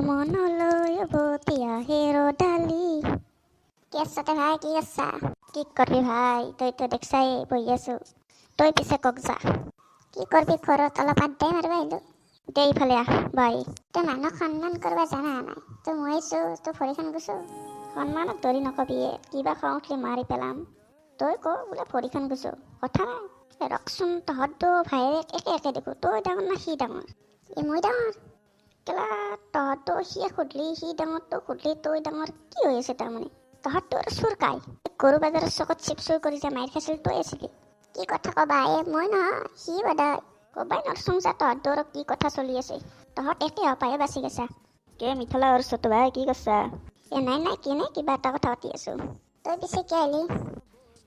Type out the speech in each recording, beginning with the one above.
মনলৈ উভতি আহে ৰ'দালি। কি আছতে ভাই, কি আছা? কি কৰবি ভাই, তইতো দেখছাই বহি আছো। তই পিছে কক যা, কি কৰবি ঘৰত অলপ আড্ডাই মাৰিব আহিলো। দে ইফালে আহ বাই। তই মানুহক সন্মান কৰিব জানা নাই? তই মৰিছো, তই ভৰিখন গুছো। সন্মানক ধৰি নকবি, কিবা খং উঠলি মাৰি পেলাম। তই ক বোলে ভৰিখন গুছো, কথা নাই। ৰকচোন তহঁততো ভাইয়েক একে একে দেখো। তই ডাঙৰ না সি ডাঙৰ? মই ডাঙৰ। কেলা তহঁততো সিয়ে সুধলি, সি ডাঙৰ তই সুধলি তই ডাঙৰ, কি হৈ আছে তাৰমানে? তহঁততো আৰু চোৰ কাই, গৰু বাজাৰৰ চকত চিপ চুৰ কৰি যে মাৰি খাইছিল তই আছিলি। কি কথা কবা মই নহয়, সি বাদাই কবাই নৰচোং যা। তহঁততো আৰু কি কথা চলি আছে? তহঁত একে হপায়ে বাচি গৈছা। কে মিঠালা আৰু চতো ভাই, কি কৈছা? নাই কেনে কিবা এটা কথা পাতি আছো। তই পিছে কি আহিলি?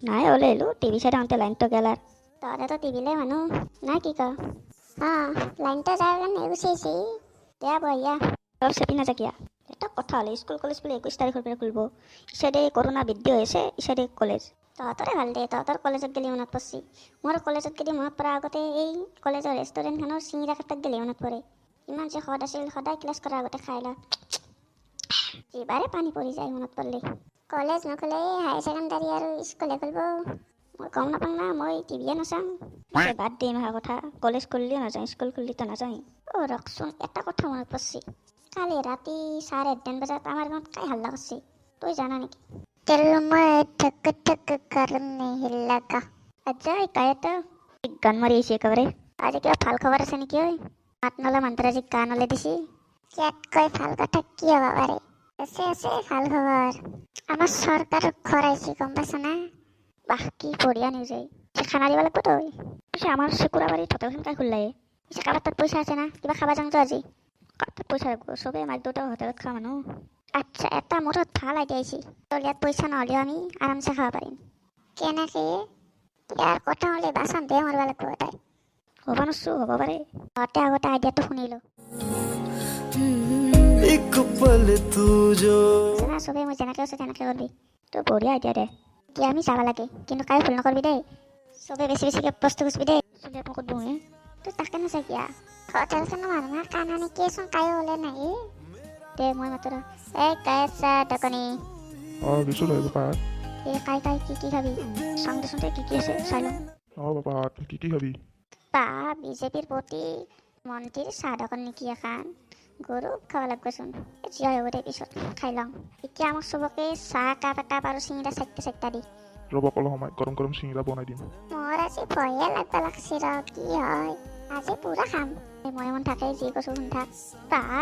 নাই ওলাই আহিলো, টিভি চাই থাকোঁতে লাইনটো গেলাৰ। তহঁতেতো টিভিলে মানুহ নাই, কি ক? লাইনটো যাৰ কাৰণে গুচি আহিছে। দিয়া বহিয়া অলপ চেপি নাযাকিয়া। এটা কথা হ'লে স্কুল কলেজ বোলে 21 তাৰিখৰ পৰা খুলিব। ইচাইডে কৰোণা বৃদ্ধি হৈছে, ইচাইডে কলেজ। তহঁতৰে ভাল দে, তহঁতৰ কলেজত গেলি মনত পৰছি। মোৰ কলেজত গেলি মনত পৰা আগতে এই কলেজৰ ৰেষ্টুৰেণ্টখনৰ চিঙিৰা কাটাত গেলি মনত পৰে। ইমান যে সোৱাদ আছিল, সদায় ক্লাছ কৰাৰ আগতে খাই ল। এইবাৰে পানী পৰি যায় মনত পৰিলে। কলেজ নখলে হায়াৰ ছেকেণ্ডাৰী আৰু স্কুলে খুলিব। মই গম নাপাওঁ না, মই টিভিয়ে নাচাওঁ। বাদ দিম অহা কথা, কলেজ খুলিলেও নাযাওঁ, স্কুল খুলিলেতো নাযাওঁ। ৰকচোন এটা কথা মনত পৰছি। কালি ৰাতি 1:30 বজাত আমাৰ গাঁৱত কাই হাল্লা কৰছি, তই জানা নেকি? গান মাৰি আহিছে একেবাৰে। আজি কিবা ভাল খবৰ আছে নেকি? ঐ মাত নলা মন্ত্ৰাজীক গান ওলাই দিছি। ইয়াতকৈ ভাল কথা কি হ'ব পাৰে? আছে ভাল খবৰ। আমাৰ চৰকাৰৰ ঘৰ আহিছে, গম পাইছা না? বাহ কি বঢ়িয়া নিউজ। খানা দিব লাগিব তই। পিছে আমাৰ চকুৰাবাৰীত হোটেলখন কাই খুললাই? পিছে কাৰোবাৰ তাত পইচা আছে না? কিবা খাবা যাওঁতো আজি? কাৰোবাৰ তাত পইচা লাগিব, চবেই মাক দেউতাক হোটেলত খোৱা মানুহ। আচ্ছা, এটা মোৰত ভাল আইডিয়া আহিছে। তোৰ ইয়াত পইচা নহ'লেও আমি আৰামছে খাব পাৰিম। কেনেকে? ইয়াৰ কথা হ'লে বাচন ধুই মাৰিব লাগিব তাই। হ'ব নছো, হ'ব পাৰে। তহঁতে আগতে আইডিয়াটো শুনিলো। চবেই মই যেনেকে আছো তেনেকে কৰিবি। তই বঢ়িয়া আইডিয়া দে। এতিয়া আমি যাব লাগে, কিন্তু কাই ভুল নকৰিবি দেই। চবেই বেছিকে বস্তু খুচবি দেই। চবেই পকত বহে। তই তাকে নাচাই কিয়া? হোটেলখনৰ মানুহে কানা নেকিচোন, কায়ো ওলাই নাহি। দে মই মাতো। এই কাই আছা দোকানী? দিছো লৈ বাপা। এই কাই কি খাবি? চাং দেচোন কি আছে চাই লওঁ। বাপা কি খাবি? বিজেপিৰ প্ৰতি মন্ত্ৰীৰ চাহ দোকান নেকি এখন? গৰু খাব লাগবচোন। জীয়াই হ'ব দে, পিছত খাই লওঁ। এতিয়া আমাক চবকে চাহ কাপ একাপ আৰু চিঙিৰা চাইটা দি। ৰ'ব অলপ সময়, গৰম চিঙিৰা বনাই দিম। মোৰ আজি ভয়ে লাগবা লাগছি ৰ, কি হয় আজি পুৰা খাম। মনে মন থাকে যি কৈছো শুন থাক।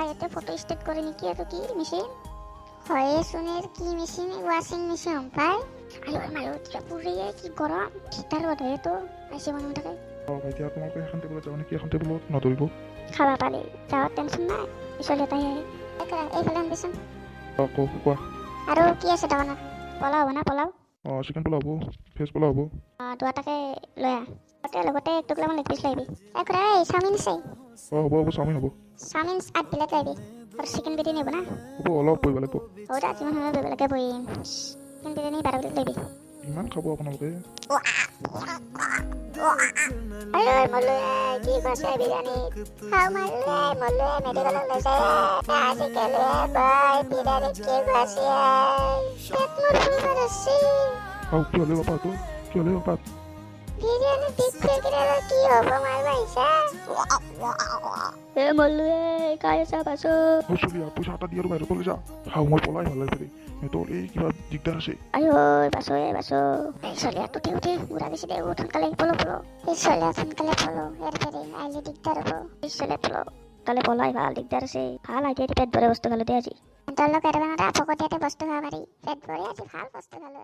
ইয়াতে ফটো ষ্টেট কৰে নেকি? আৰু কি মেচিন হয়ে চোনেৰ কি মেচিন? ওয়াশিং মেচিন হম পাই। আয়ো পুৰিয়ে কি গৰম থিতাৰ বধয়ে তো পাইছে মনে মন থাকে। এতিয়া তোমালোকে এখন টেবুলত যাব নেকি? এখন টেবুলত নধৰিব। খাবা পালি যাওয়াৰ টেনশন নাই। পিছলে তাই এইফালে আনবিচোন। কোৱা। আৰু কি আছে দোকানত? পোলাও হ'ব না? পোলাও চিকেন পোলাও হ'ব, ভেজ পোলাও হ'ব। দুটাকে লৈ আহ। লগতে এক টুকলামান লেগ পিচ লাগিবি। চাওমিন আছে? হ'ব চাওমিন হ'ব। চাওমিন 8 প্লেট লাগিবি। আৰু চিকেন বিৰিয়ানী হ'ব না? হ'ব, অলপ বহিব লাগিব। হ'ব দে, যিমান সময় বহিব লাগে বহিম। চিকেন বিৰিয়ানী 12 প্লেট লাগিবি। ইমান খাব আপোনালোকে? কি কৈছে বিৰিয়ানী? মেডিকেলত লৈ যায় আজিকালি বিৰিয়ানী কি কৈছে? পেট মোৰ ফুলবাৰ আছে। কি হ'লে বাপা তো? কি হ'লে বাপা? বিৰিয়ানী দিছে কি হ'ব মাৰিব আহিছা? কাই আছা বাছো? পইচা এটা দি আৰু বাহিৰত লৈ যা। মই পলাই ভাল লাগে। তোৰ এই কিবা দিগদাৰ আছে। বাছো এই চলিয়াত উঠি উৰা দিছে দে। সোনকালে পলো। এই চলিয়াত সোনকালে পলো। আহিলে দিগদাৰ হ'ব। এই চলিয়াত পলো। তালে পলাই ভাল, দিগদাৰ আছে। ভাল আইডিয়া দি পেট ভৰে বস্তু খালো দে আজি। তোৰ লোক এটাতে ফকতীয়াতে বস্তু খাব পাৰি। পেট ভৰে আজি ভাল বস্তু খালো।